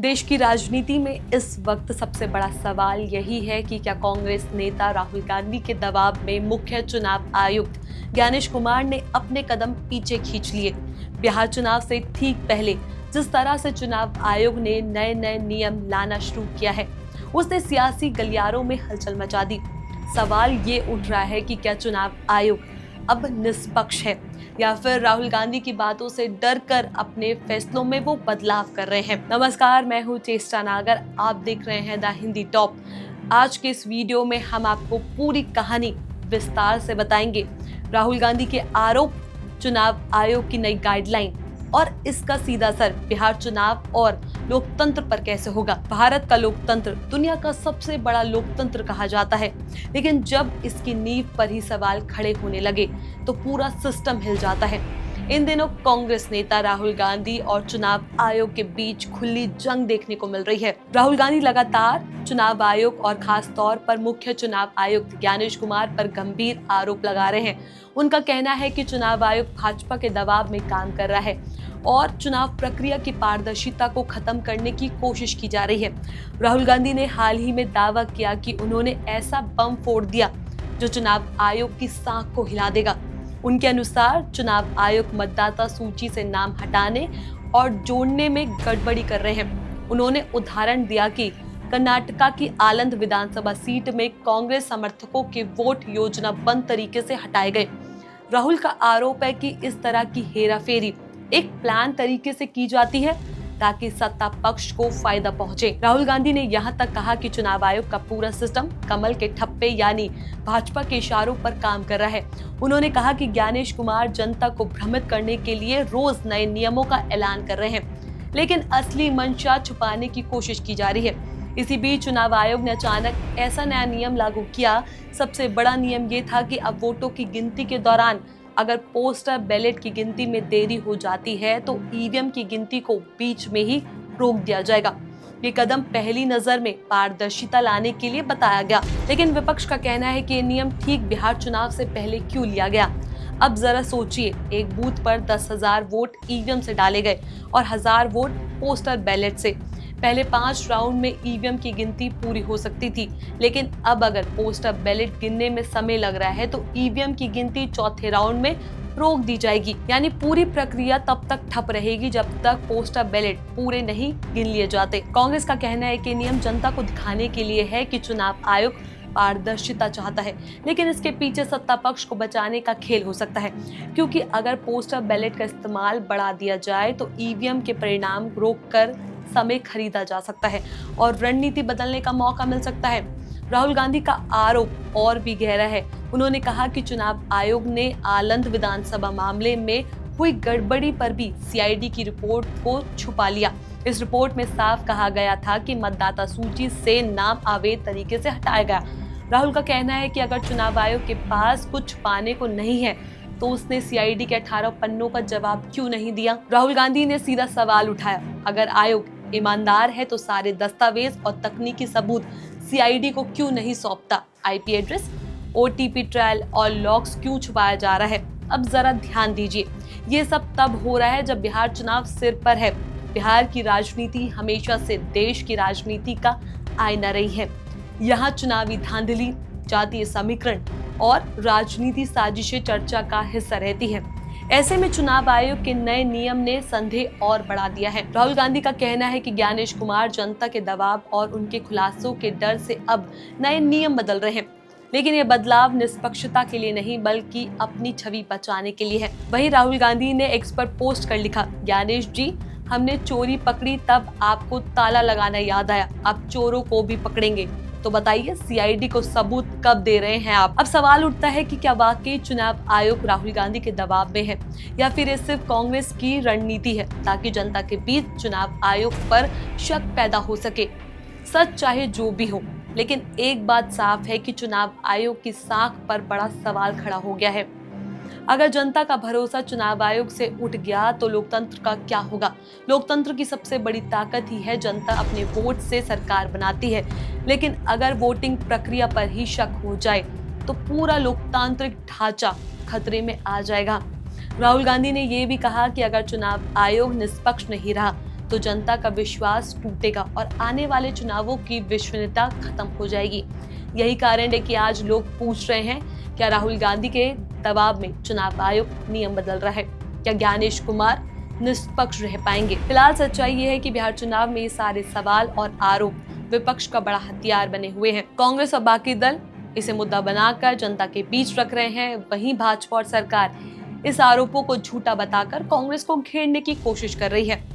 देश की राजनीति में इस वक्त सबसे बड़ा सवाल यही है कि क्या कांग्रेस नेता राहुल गांधी के दबाव में मुख्य चुनाव आयुक्त ज्ञानेश कुमार ने अपने कदम पीछे खींच लिए। बिहार चुनाव से ठीक पहले जिस तरह से चुनाव आयोग ने नए नए नियम लाना शुरू किया है, उसने सियासी गलियारों में हलचल मचा दी। सवाल ये उठ रहा है कि क्या चुनाव आयोग अब निष्पक्ष है या फिर राहुल गांधी की बातों से डर कर अपने फैसलों में वो बदलाव कर रहे हैं। नमस्कार, मैं हूँ चेष्टा नागर, आप देख रहे हैं द हिंदी टॉप। आज के इस वीडियो में हम आपको पूरी कहानी विस्तार से बताएंगे। राहुल गांधी के आरोप, चुनाव आयोग की नई गाइडलाइन और इसका सीधा असर बिहार चुनाव और लोकतंत्र पर कैसे होगा। भारत का लोकतंत्र दुनिया का सबसे बड़ा लोकतंत्र कहा जाता है, लेकिन जब इसकी नींव पर ही सवाल खड़े होने लगे तो पूरा सिस्टम हिल जाता है। इन दिनों कांग्रेस नेता राहुल गांधी और चुनाव आयोग के बीच खुली जंग देखने को मिल रही है। राहुल गांधी लगातार चुनाव आयोग और खास तौर पर मुख्य चुनाव आयुक्त ज्ञानेश कुमार पर गंभीर आरोप लगा रहे हैं। उनका कहना है कि चुनाव आयोग भाजपा के दबाव में काम कर रहा है और चुनाव प्रक्रिया की पारदर्शिता को खत्म करने की कोशिश की जा रही है। राहुल गांधी ने हाल ही में दावा किया कि उन्होंने ऐसा बम फोड़ दिया जो चुनाव आयोग की साख को हिला देगा। उनके अनुसार चुनाव आयोग मतदाता सूची से नाम हटाने और जोड़ने में गड़बड़ी कर रहे हैं। उन्होंने उदाहरण दिया कि कर्नाटका की आलंद विधानसभा सीट में कांग्रेस समर्थकों के वोट योजनाबद्ध तरीके से हटाए गए। राहुल का आरोप है कि इस तरह की हेराफेरी एक प्लान तरीके से की जाती है ताकि सत्ता पक्ष को फायदा पहुंचे। राहुल गांधी ने यहां तक कहा कि चुनाव आयोग का पूरा सिस्टम कमल के ठप्पे यानी भाजपा के इशारों पर काम कर रहा है। उन्होंने कहा कि ज्ञानेश कुमार जनता को भ्रमित करने के लिए रोज नए नियमों का ऐलान कर रहे हैं, लेकिन असली मंशा छुपाने की कोशिश की जा रही है। इसी बीच चुनाव आयोग ने अचानक ऐसा नया नियम लागू किया। सबसे बड़ा नियम ये था कि अब वोटों की गिनती के दौरान अगर पोस्टर बैलेट की गिनती में देरी हो जाती है तो ईवीएम की गिनती को बीच में ही रोक दिया जाएगा। ये कदम पहली नजर में पारदर्शिता लाने के लिए बताया गया, लेकिन विपक्ष का कहना है कि ये नियम ठीक बिहार चुनाव से पहले क्यों लिया गया। अब जरा सोचिए, एक बूथ पर 10,000 वोट ईवीएम से डाले गए और 1000 वोट पोस्टर बैलेट से। पहले 5 राउंड में ईवीएम की गिनती पूरी हो सकती थी, लेकिन अब अगर पोस्टर बैलेट गिनने में समय लग रहा है तो ईवीएम की गिनती चौथे राउंड में रोक दी जाएगी। यानी पूरी प्रक्रिया तब तक ठप रहेगी जब तक पोस्टर बैलेट पूरे नहीं गिन लिए जाते। कांग्रेस का कहना है कि नियम जनता को दिखाने के लिए है कि चुनाव आयोग पारदर्शिता चाहता है, लेकिन इसके पीछे सत्ता पक्ष को बचाने का खेल हो सकता है, क्योंकि अगर पोस्टर बैलेट का इस्तेमाल बढ़ा दिया जाए तो ईवीएम के परिणाम रोककर समय खरीदा जा सकता है और रणनीति बदलने का मौका मिल सकता है। राहुल गांधी का आरोप और भी गहरा है। उन्होंने कहा कि चुनाव आयोग ने आलंद विधानसभा मामले में हुई गड़बड़ी पर भी सीआईडी की रिपोर्ट को छुपा लिया। इस रिपोर्ट में साफ कहा गया था कि मतदाता सूची से नाम अवैध तरीके से हटाया गया। राहुल का कहना है कि अगर चुनाव आयोग के पास कुछ छुपाने को नहीं है तो उसने सीआईडी के 18 पन्नों का जवाब क्यों नहीं दिया। राहुल गांधी ने सीधा सवाल उठाया, अगर आयोग ईमानदार है तो सारे दस्तावेज और तकनीकी सबूत सीआईडी को क्यों नहीं सौंपता। आईपी एड्रेस, ओटीपी ट्रायल और लॉग्स क्यों छुपाया जा रहा है। अब जरा ध्यान दीजिए, ये सब तब हो रहा है जब बिहार चुनाव सिर पर है। बिहार की राजनीति हमेशा से देश की राजनीति का आईना रही है। यहाँ चुनावी धांधली, जातीय समीकरण और राजनीति साजिशें चर्चा का हिस्सा रहती है। ऐसे में चुनाव आयोग के नए नियम ने संदेह और बढ़ा दिया है। राहुल गांधी का कहना है कि ज्ञानेश कुमार जनता के दबाव और उनके खुलासों के डर से अब नए नियम बदल रहे हैं, लेकिन ये बदलाव निष्पक्षता के लिए नहीं बल्कि अपनी छवि बचाने के लिए है। वहीं राहुल गांधी ने एक्स पर पोस्ट कर लिखा, ज्ञानेश जी, हमने चोरी पकड़ी तब आपको ताला लगाना याद आया, अब चोरों को भी पकड़ेंगे। तो बताइए, सीआईडी को सबूत कब दे रहे हैं आप। अब सवाल उठता है कि क्या वाकई चुनाव आयोग राहुल गांधी के दबाव में है या फिर ये सिर्फ कांग्रेस की रणनीति है ताकि जनता के बीच चुनाव आयोग पर शक पैदा हो सके। सच चाहे जो भी हो, लेकिन एक बात साफ है कि चुनाव आयोग की साख पर बड़ा सवाल खड़ा हो गया है। अगर जनता का भरोसा चुनाव आयोग से उठ गया तो लोकतंत्र का क्या होगा। लोकतंत्र की सबसे बड़ी ताकत ही है जनता अपने वोट से सरकार बनाती है, लेकिन अगर वोटिंग प्रक्रिया पर ही शक हो जाए तो पूरा लोकतांत्रिक ढांचा खतरे में आ जाएगा। राहुल गांधी ने ये भी कहा कि अगर चुनाव आयोग निष्पक्ष नहीं रहा तो जनता का विश्वास टूटेगा और आने वाले चुनावों की विश्वसनीयता खत्म हो जाएगी। यही कारण है कि आज लोग पूछ रहे हैं, क्या राहुल गांधी के दबाव में चुनाव आयोग नियम बदल रहा है? क्या ज्ञानेश कुमार निष्पक्ष रह पाएंगे? फिलहाल सच्चाई ये है कि बिहार चुनाव में ये सारे सवाल और आरोप विपक्ष का बड़ा हथियार बने हुए हैं। कांग्रेस और बाकी दल इसे मुद्दा बनाकर जनता के बीच रख रहे हैं। वहीं भाजपा और सरकार इस आरोपों को झूठा बताकर कांग्रेस को घेरने की कोशिश कर रही है।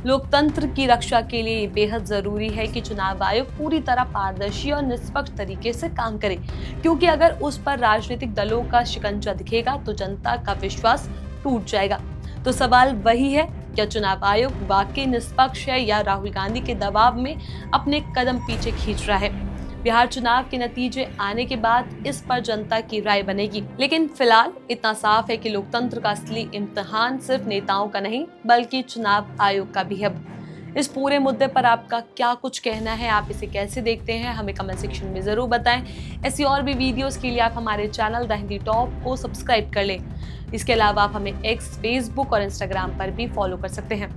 लोकतंत्र की रक्षा के लिए बेहद जरूरी है कि चुनाव आयोग पूरी तरह पारदर्शी और निष्पक्ष तरीके से काम करे, क्योंकि अगर उस पर राजनीतिक दलों का शिकंजा दिखेगा तो जनता का विश्वास टूट जाएगा। तो सवाल वही है, क्या चुनाव आयोग वाकई निष्पक्ष है या राहुल गांधी के दबाव में अपने कदम पीछे खींच रहा है? बिहार चुनाव के नतीजे आने के बाद इस पर जनता की राय बनेगी, लेकिन फिलहाल इतना साफ है कि लोकतंत्र का असली इम्तिहान सिर्फ नेताओं का नहीं बल्कि चुनाव आयोग का भी है। इस पूरे मुद्दे पर आपका क्या कुछ कहना है, आप इसे कैसे देखते हैं, हमें कमेंट सेक्शन में जरूर बताएं। ऐसी और भी वीडियोस के लिए आप हमारे चैनल द हिंदी टॉप को सब्सक्राइब कर लें। इसके अलावा आप हमें एक्स, फेसबुक और इंस्टाग्राम पर भी फॉलो कर सकते हैं।